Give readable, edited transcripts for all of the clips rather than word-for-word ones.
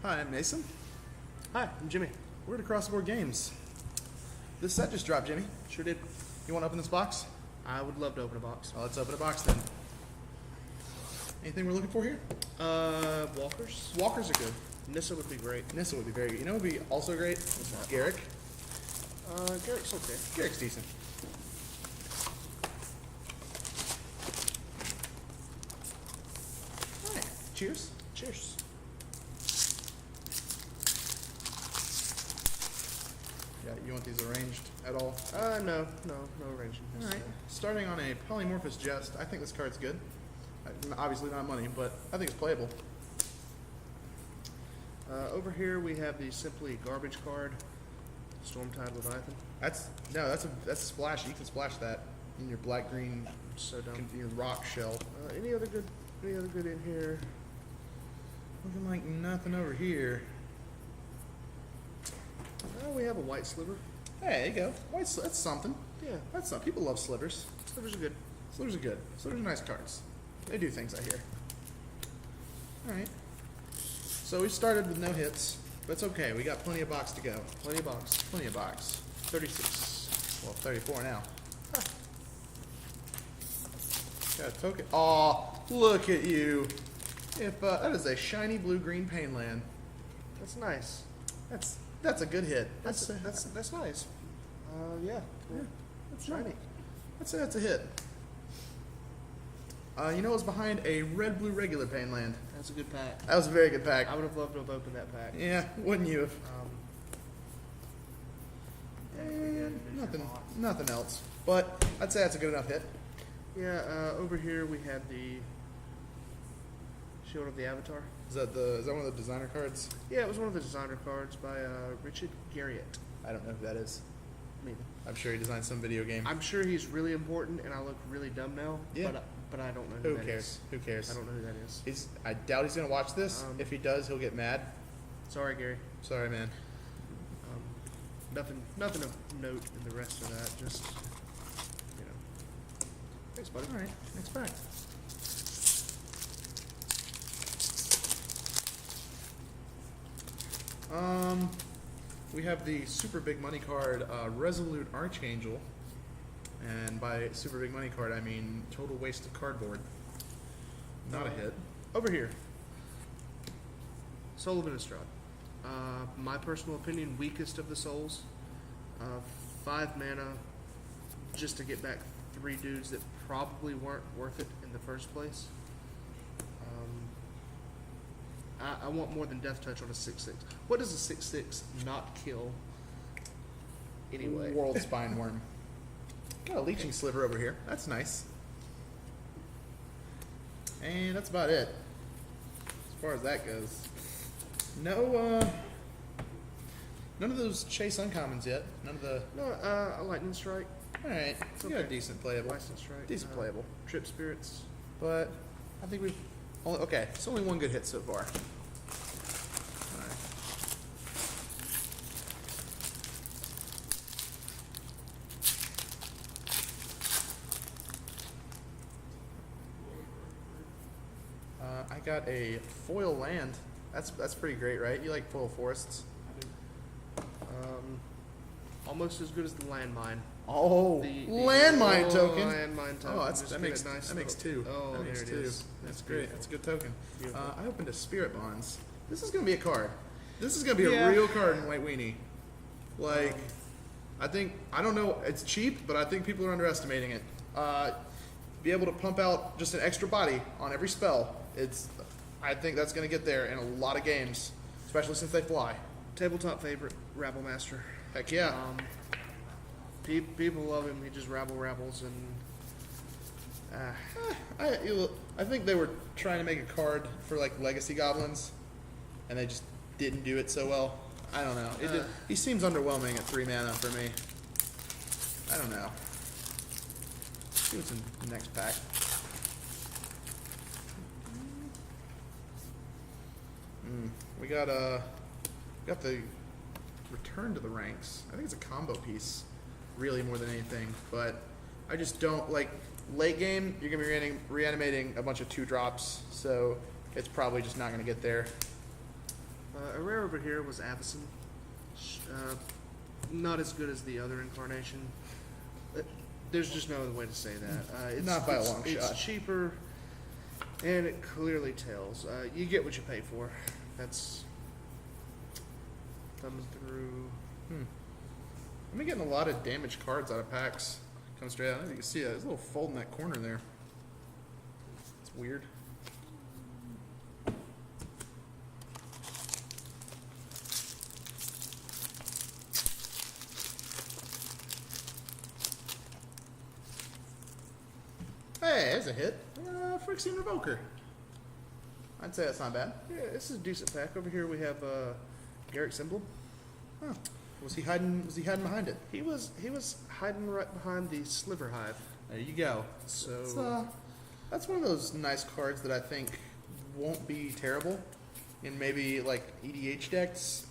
Hi, I'm Mason. Hi, I'm Jimmy. We're at Across the Board Games. This set just dropped, Jimmy. Sure did. You want to open this box? I would love to open a box. Well, let's open a box then. Anything we're looking for here? Walkers. Walkers are good. Nissa would be great. Nissa would be very good. You know what would be also great? Garrick. Garrick's okay. Garrick's decent. All right. Cheers. Cheers. Yeah, you want these arranged at all? No arranging. All right. Starting on a Polymorphous Jest, I think this card's good. Obviously not money, but I think it's playable. Over here we have the simply garbage card, Stormtide Leviathan. That's a splash. You can splash that in your black green, So dumb. your rock shell. Any other good in here? Looking like nothing over here. We have a white sliver. Hey, there you go. That's something. Yeah, That's something. People love slivers. slivers are good. Slivers are good. Slivers are nice cards. They do things, I hear. All right. So we started with no hits, but it's okay. We got plenty of box to go. Plenty of box. Plenty of box. 36. Well, 34 now. Huh. Got a token. Aw, look at you. If that is a shiny blue-green Painland. That's nice. That's a good hit. That's nice. Yeah. Cool. Yeah, that's Shiny. I'd say that's a hit. You know what's behind a red-blue regular Painland? That's a good pack. That was a very good pack. I would have loved to have opened that pack. Yeah, wouldn't you have? Nothing else. But I'd say that's a good enough hit. Yeah, over here we have the Shield of the Avatar. Is that one of the designer cards? Yeah, it was one of the designer cards by Richard Garriott. I don't know who that is. Maybe. I'm sure he designed some video game. I'm sure he's really important, and I look really dumb now. Yeah. But I don't know who, Who that cares? is. Who cares? I don't know who that is. I doubt he's gonna watch this. If he does, he'll get mad. Sorry, Gary. Sorry, man. Nothing of note in the rest of that. Just Thanks, buddy. All right, next pack. We have the super big money card, Resolute Archangel, and by super big money card I mean total waste of cardboard. Not a hit. Over here, Soul of Innistrad. My personal opinion, weakest of the souls. 5 mana, just to get back 3 dudes that probably weren't worth it in the first place. I want more than Death Touch on a 6/6. What does a 6/6 not kill anyway? World Spine Worm. Got a Leeching Sliver over here. That's nice. And that's about it. As far as that goes. No, none of those Chase Uncommons yet. None of the... No, a Lightning Strike. Alright, It's you got a okay. decent playable. Lightning Strike. Decent playable. Trip Spirits. But I think we've... Okay, it's only one good hit so far. Alright. I got a foil land. That's pretty great, right? You like foil forests? Almost as good as the Landmine. Oh, landmine token. Landmine token. Oh, Just that get makes a nice that makes little- 2. Oh, that makes there 2. it is. That's great. Beautiful. That's a good token. Beautiful. I opened a Spirit Bonds. This is gonna be a card. This is gonna be Yeah. a real card in White Weenie. Like, I don't know. It's cheap, but I think people are underestimating it. Be able to pump out just an extra body on every spell. I think that's gonna get there in a lot of games, especially since they fly. Tabletop favorite, Rabble Master. Heck yeah. People love him. He just rabbles and. I think they were trying to make a card for like Legacy Goblins, and they just didn't do it so well. I don't know. He seems underwhelming at 3 mana for me. I don't know. Let's see what's in the next pack. We got the Return to the Ranks. I think it's a combo piece, really more than anything. But I just don't like late game. You're gonna be reanimating a bunch of 2-drops, so it's probably just not gonna get there. A rare over here was Avison. Not as good as the other incarnation. There's just no other way to say that. Not by a long shot. It's cheaper, and it clearly tells. You get what you pay for. That's thumbing through. I've been getting a lot of damaged cards out of packs. Coming straight out. You can see there's a little fold in that corner there. It's weird. Hey, there's a hit. Frixian Revoker. I'd say that's not bad. Yeah, this is a decent pack. Over here we have Garrick Symbol. Huh. Was he hiding behind it? He was hiding right behind the Sliver Hive. There you go. So That's one of those nice cards that I think won't be terrible in maybe like EDH decks.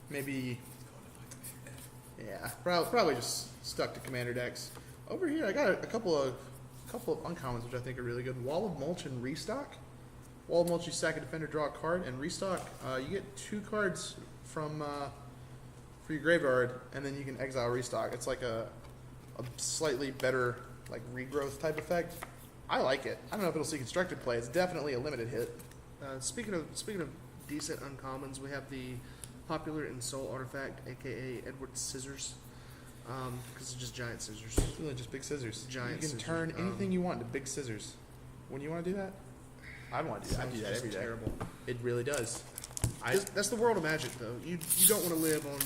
Maybe, yeah, probably just stuck to commander decks. Over here, I got a couple of uncommons which I think are really good. Wall of Mulch and Restock. Wall of Mulch, you sack a defender, draw a card, and Restock, you get 2 cards from for your graveyard, and then you can exile Restock. It's like a slightly better like regrowth type effect. I like it. I don't know if it'll see constructed play. It's definitely a limited hit. Speaking of decent uncommons, we have the popular and soul artifact, aka Edward Scissors, because it's just giant scissors. It's really just big scissors. Giant you can scissors. turn anything you want into big scissors. When you want to do that, I want to do that. I do that every day. Terrible. It really does. That's the world of Magic, though. You don't want to live on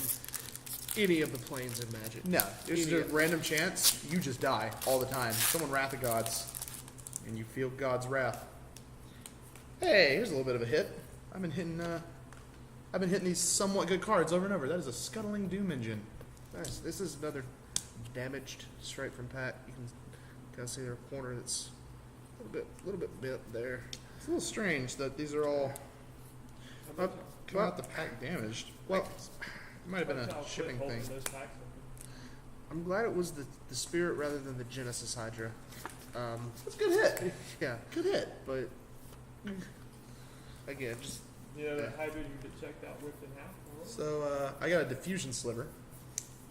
any of the planes in Magic. No, there's just a random chance you just die all the time. Someone Wrath of Gods, and you feel God's wrath. Hey, here's a little bit of a hit. I've been hitting these somewhat good cards over and over. That is a Scuttling Doom Engine. Nice. This is another damaged straight from Pat. You can kind of see their corner that's a little bit bent there. It's a little strange that these are all come out the pack damaged. Well, it might have been a shipping thing. I'm glad it was the Spirit rather than the Genesis Hydra. That's a good hit. Yeah, Good hit. but again, just that hybrid you get checked out, ripped in half. So I got a Diffusion Sliver.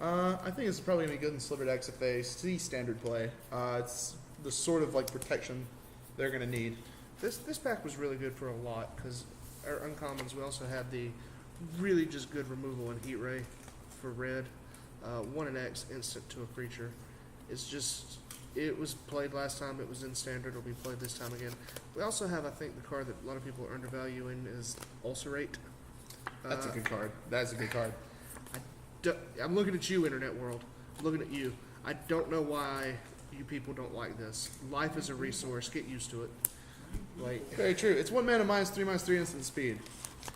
I think it's probably gonna be good in Sliver decks if they see standard play. It's the sort of like protection they're gonna need. this pack was really good for a lot because our uncommons. We also had the really just good removal in Heat Ray for red. 1 and X instant to a creature. It was played last time. It was in standard. It'll be played this time again. We also have, I think, the card that a lot of people are undervaluing is Ulcerate. That's a good card. That's a good card. I'm looking at you, Internet World. I'm looking at you. I don't know why you people don't like this. Life is a resource. Get used to it. Like, Very true. It's 1 mana -3/3 instant speed.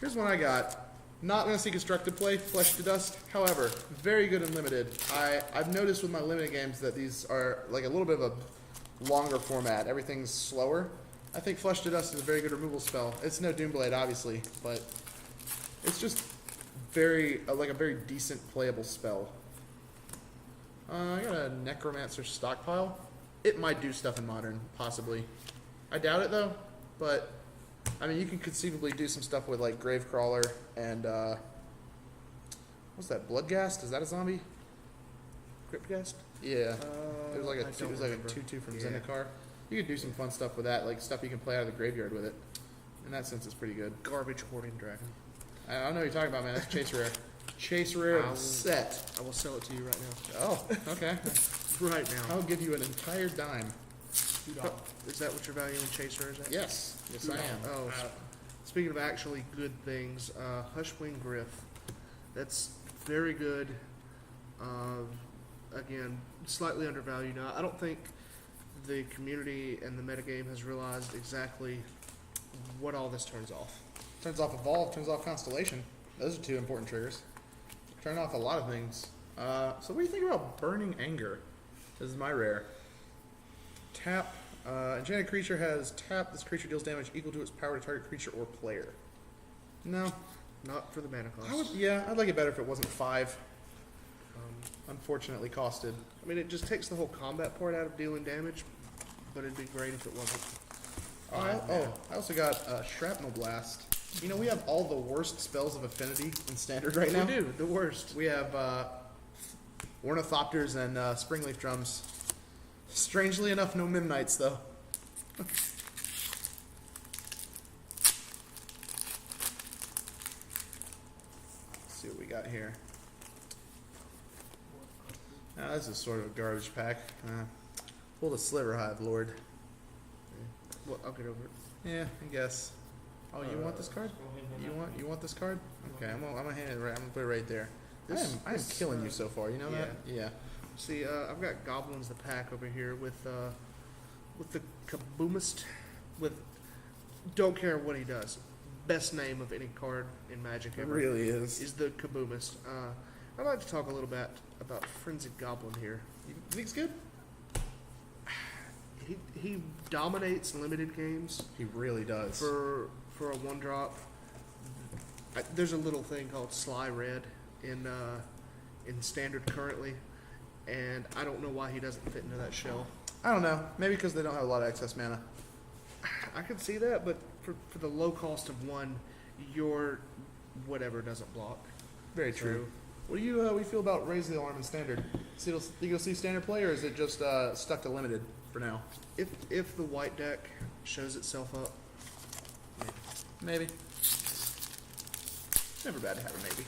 Here's one I got. Not going to see constructed play, Flesh to Dust. However, very good and limited. I've noticed with my limited games that these are like a little bit of a longer format. Everything's slower. I think Flesh to Dust is a very good removal spell. It's no Doomblade, obviously, but it's just like a very decent playable spell. I got a Necromancer Stockpile. It might do stuff in Modern, possibly. I doubt it though, but I mean, you can conceivably do some stuff with like Gravecrawler and what's that? Bloodghast? Is that a zombie? Cryptghast? Yeah. It was like I don't remember. 2/2 from Yeah. Zendikar. You could do some fun stuff with that, like stuff you can play out of the graveyard with it. In that sense, it's pretty good. Garbage Hoarding Dragon. I don't know what you're talking about, man. That's Chase Rare. Chase Rare of the set. I will sell it to you right now. Oh, okay. Right now. I'll give you an entire dime. Is that what you're valuing Chaser is at? Yes. Yes, I am. Oh, speaking of actually good things, Hushwing Griff. That's very good. Again, slightly undervalued. Now, I don't think the community and the metagame has realized exactly what all this turns off. Turns off Evolve, turns off Constellation. Those are 2 important triggers. Turn off a lot of things. So what do you think about Burning Anger? This is my rare. Tap. Enchanted creature has tap. This creature deals damage equal to its power to target creature or player. No. Not for the mana cost. I'd like it better if it wasn't 5. Unfortunately costed. I mean, it just takes the whole combat part out of dealing damage, but it'd be great if it wasn't. I also got Shrapnel Blast. You know, we have all the worst spells of affinity in standard right now. We do, the worst. We have Ornithopters and Springleaf Drums. Strangely enough, no Mimnites, though. Let's see what we got here. Now, this is sort of a garbage pack. Pull the Sliver Hive, Lord. Well, I'll get over it. Yeah, I guess. Oh, you want this card? Go ahead and hand You want this card? Okay, I'm gonna hand it right. I'm gonna put it right there. I am This- killing you so far. You know that? Yeah. See, I've got Goblins the Pack over here with the Kaboomist. Don't care what he does. Best name of any card in Magic It ever really is. is the Kaboomist. I'd like to talk a little bit about Frenzied Goblin here. You think it's good? He dominates limited games He really does. for a 1-drop. There's a little thing called Sly Red in Standard currently, and I don't know why he doesn't fit into that shell. I don't know. Maybe because they don't have a lot of excess mana. I could see that, but for the low cost of 1, your whatever doesn't block. Very true. What do you feel about Raise the Alarm in Standard? Think you'll see Standard play, or is it just stuck to Limited for now? If the white deck shows itself up, Maybe. Never bad to have a maybe.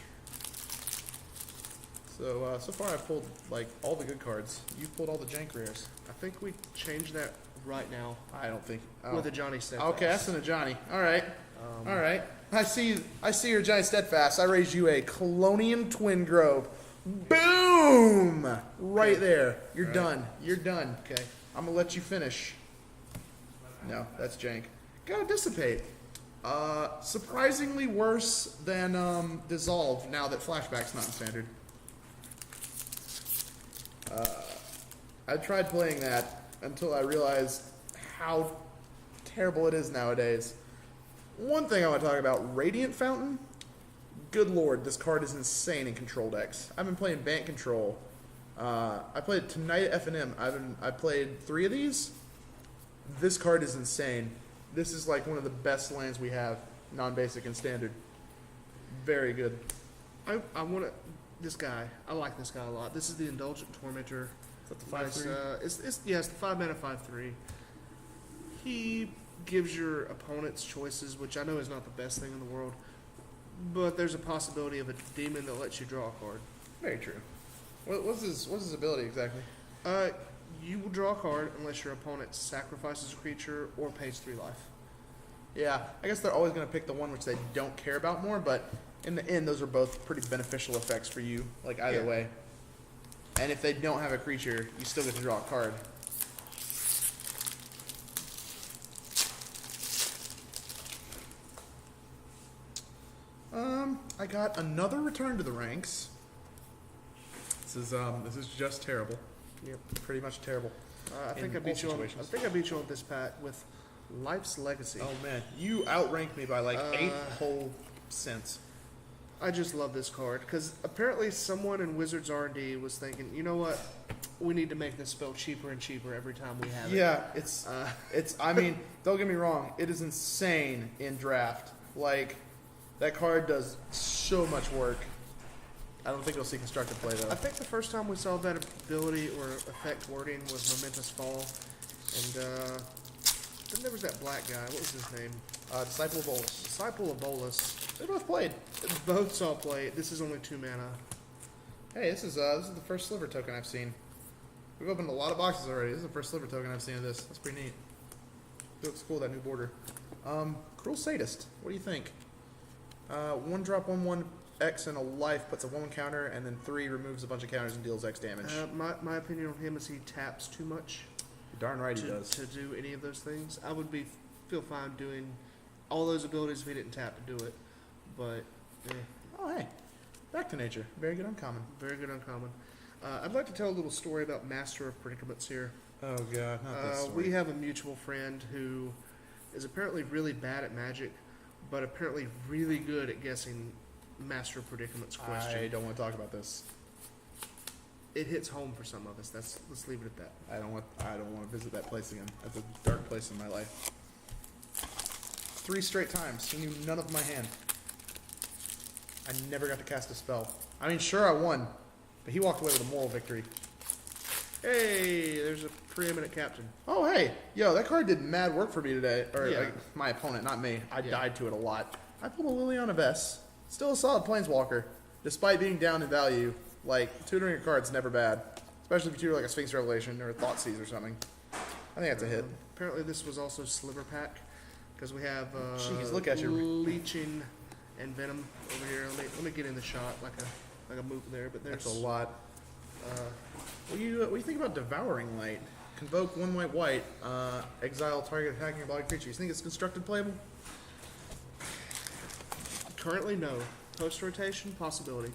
So far I've pulled like all the good cards. You've pulled all the jank rares. I think we change that right now I don't think. with a Johnny Steadfast. Okay, that's in a Johnny. All right. All right. I see your Johnny Steadfast. I raised you a Colonian Twin Grove. Boom! Right there. You're Right. done. You're done. Okay. I'm gonna let you finish. No, that's jank. Gotta dissipate. Surprisingly worse than Dissolve now that Flashback's not in Standard. I tried playing that until I realized how terrible it is nowadays. One thing I want to talk about, Radiant Fountain. Good lord, this card is insane in control decks. I've been playing Bant Control. I played tonight at F&M. I played 3 of these. This card is insane. This is like one of the best lands we have, non-basic and standard. Very good. I want to. This guy, I like this guy a lot. This is the Indulgent Tormentor. Is that the Nice, 5/3? it's the 5 mana 5/3. He gives your opponents choices, which I know is not the best thing in the world, but there's a possibility of a demon that lets you draw a card. Very true. What's his ability exactly? You will draw a card unless your opponent sacrifices a creature or pays 3 life. Yeah, I guess they're always going to pick the one which they don't care about more, but in the end, those are both pretty beneficial effects for you, like either Yeah. way. And if they don't have a creature, you still get to draw a card. I got another return to the ranks. This is just terrible. Yep. Pretty much terrible. I think In I beat all you on. I situations. think I beat you on this pack with Life's Legacy. Oh man, you outranked me by like 8 Uh, whole cents. I just love this card because apparently someone in Wizards R&D was thinking, you know what, we need to make this spell cheaper and cheaper every time we have it. Yeah, it's. I mean, don't get me wrong. It is insane in draft. Like, that card does so much work. I don't think you'll see constructive play though. I think the first time we saw that ability or effect wording was Momentous Fall, and then there was that black guy. What was his name? Disciple of Bolus. Disciple of Bolus. They both played. Both saw play. This is only 2 mana. Hey, this is the first Sliver token I've seen. We've opened a lot of boxes already. This is the first Sliver token I've seen of this. That's pretty neat. It looks cool, that new border. Cruel Sadist. What do you think? 1-drop, 1/1 X and a life puts a 1/1 counter, and then 3 removes a bunch of counters and deals X damage. My opinion on him is he taps too much You're darn right he to, does. to do any of those things. I would feel fine doing all those abilities if he didn't tap to do it, but Oh, hey. Back to nature. Very good uncommon. very good uncommon. I'd like to tell a little story about Master of Predicaments here. Oh, God. Not this story. We have a mutual friend who is apparently really bad at Magic, but apparently really good at guessing Master of Predicaments question. I don't want to talk about this. It hits home for some of us. Let's leave it at that. I don't want to visit that place again. That's a dark place in my life. 3 straight times. He knew none of my hand. I never got to cast a spell. I mean, sure, I won, but he walked away with a moral victory. Hey, there's a preeminent captain. Oh, hey. Yo, that card did mad work for me today. Or, Yeah. like, my opponent, not me. I Yeah. died to it a lot. I pulled a Liliana Vess. Still a solid Planeswalker. Despite being down in value, like, tutoring a card's never bad. Especially if you tutor, like, a Sphinx Revelation or a Thoughtseize or something. I think that's a hit. Apparently this was also Sliver Pack, because we have Jeez, look at your- Leeching and Venom over here. Let me get in the shot like a move there, but there's That's a lot. What do you think about Devouring Light? Convoke 1 white, exile target attacking a body creature. You think it's constructed playable? currently no. Post rotation possibility.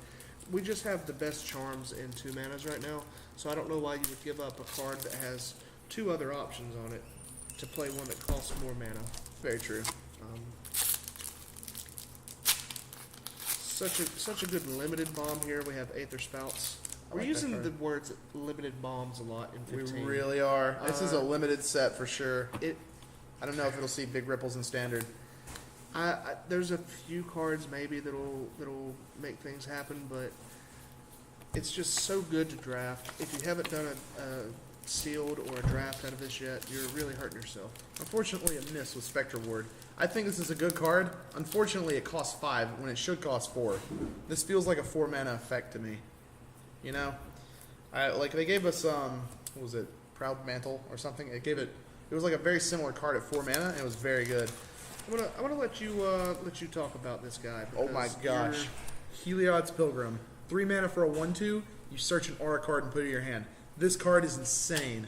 We just have the best charms in 2 manas right now, so I don't know why you would give up a card that has 2 other options on it to play one that costs more mana. Very true. Such a good limited bomb here. We have Aether Spouts. I We're like that using card. the words limited bombs a lot in We 15. really are. This is a Uh, limited set for sure. It I don't know if it'll see big ripples in standard. there's a few cards maybe that'll make things happen, but it's just so good to draft. If you haven't done a sealed or a draft out of this yet, you're really hurting yourself. Unfortunately, a miss with Spectre Ward. I think this is a good card. Unfortunately, it costs 5 when it should cost 4. This feels like a 4 mana effect to me. You know, like they gave us what was it, Proud Mantle or something? It was like a very similar card at 4 mana, and it was very good. I'm gonna let you talk about this guy. Oh my because gosh, Heliod's Pilgrim, 3 mana for a 1/2. You search an aura card and put it in your hand. This card is insane.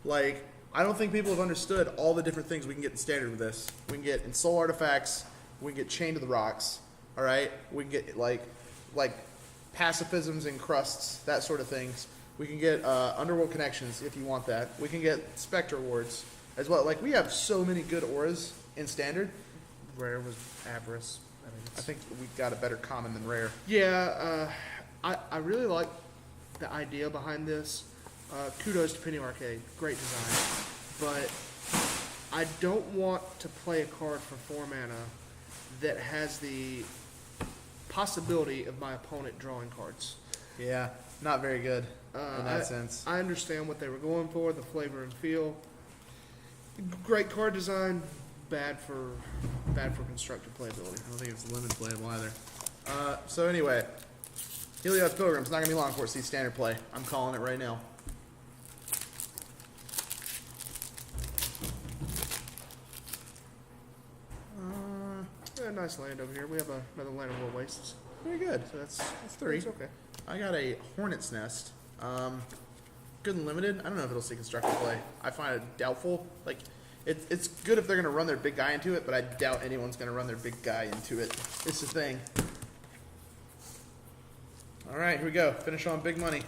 Like, I don't think people have understood all the different things we can get in standard with this. We can get in soul artifacts. We can get Chained to the Rocks. All right. We can get like pacifisms and crusts, that sort of things. We can get Underworld Connections if you want that. We can get Spectre Wards as well. Like, we have so many good auras in standard. Rare was Avarice. I think we got a better common than rare. Yeah, I really like the idea behind this. Kudos to Penny Arcade, great design. But I don't want to play a card for 4 mana that has the possibility of my opponent drawing cards. Yeah, not very good in that sense. I understand what they were going for, the flavor and feel. Great card design, bad for constructed playability. I don't think it's limit playable either. So anyway, Heliod's Pilgrim's not gonna be long before it sees standard play. I'm calling it right now. Nice land over here. We have another Land of War Wastes, Very good. so that's 3. that's okay. I got a Hornet's Nest. Good and limited. I don't know if it'll see constructed play. I find it doubtful. Like, it's good if they're gonna run their big guy into it, but I doubt anyone's gonna run their big guy into it. It's the thing. All right, here we go. Finish on big money.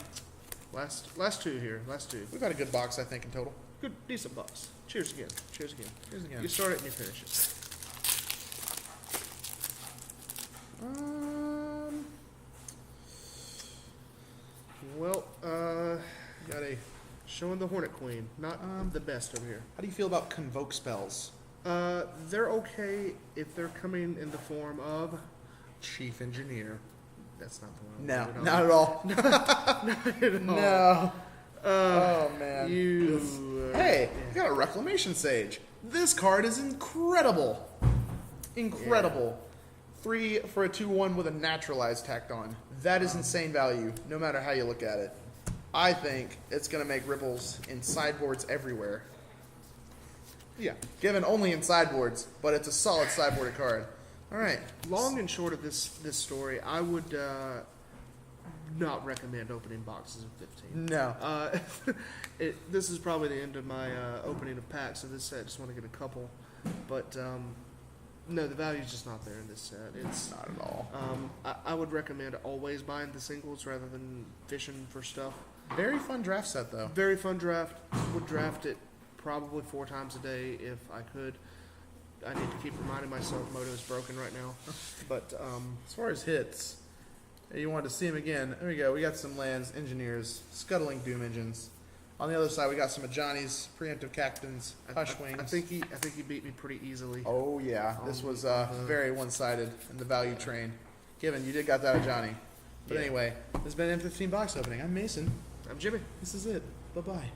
Last 2 here. Last 2. We've got a good box, I think, in total. Good, decent box. Cheers again. Cheers again. Here's again. You start it and you finish it. Well, Got a. showing the Hornet Queen. Not the best over here. How do you feel about convoke spells? They're okay if they're coming in the form of. Chief Engineer. That's not the one. No, I not at all. Not at all. No. Oh man. You. Hey, you got a Reclamation Sage. This card is incredible. Incredible. 3 for a 2/1 with a naturalized tacked on. That is insane value, no matter how you look at it. I think it's going to make ripples in sideboards everywhere. Yeah. Given only in sideboards, but it's a solid sideboarded card. All right. Long and short of this story, I would not recommend opening boxes of 15. No. This is probably the end of my opening of packs of this set. I just want to get a couple. But no, the value's just not there in this set. It's Not at all. I would recommend always buying the singles rather than fishing for stuff. Very fun draft set, though. Very fun draft. Would draft it probably 4 times a day if I could. I need to keep reminding myself Moto's broken right now. But As far as hits, you wanted to see him again. There we go. We got some lands, engineers, scuttling doom engines. On the other side, we got some of Johnny's preemptive captains, hush wings. I think he beat me pretty easily. Oh yeah, this was very one-sided in the value train. Given you did got that of Johnny, but Yeah. anyway, this has been M15 box opening. I'm Mason. I'm Jimmy. This is it. Bye bye.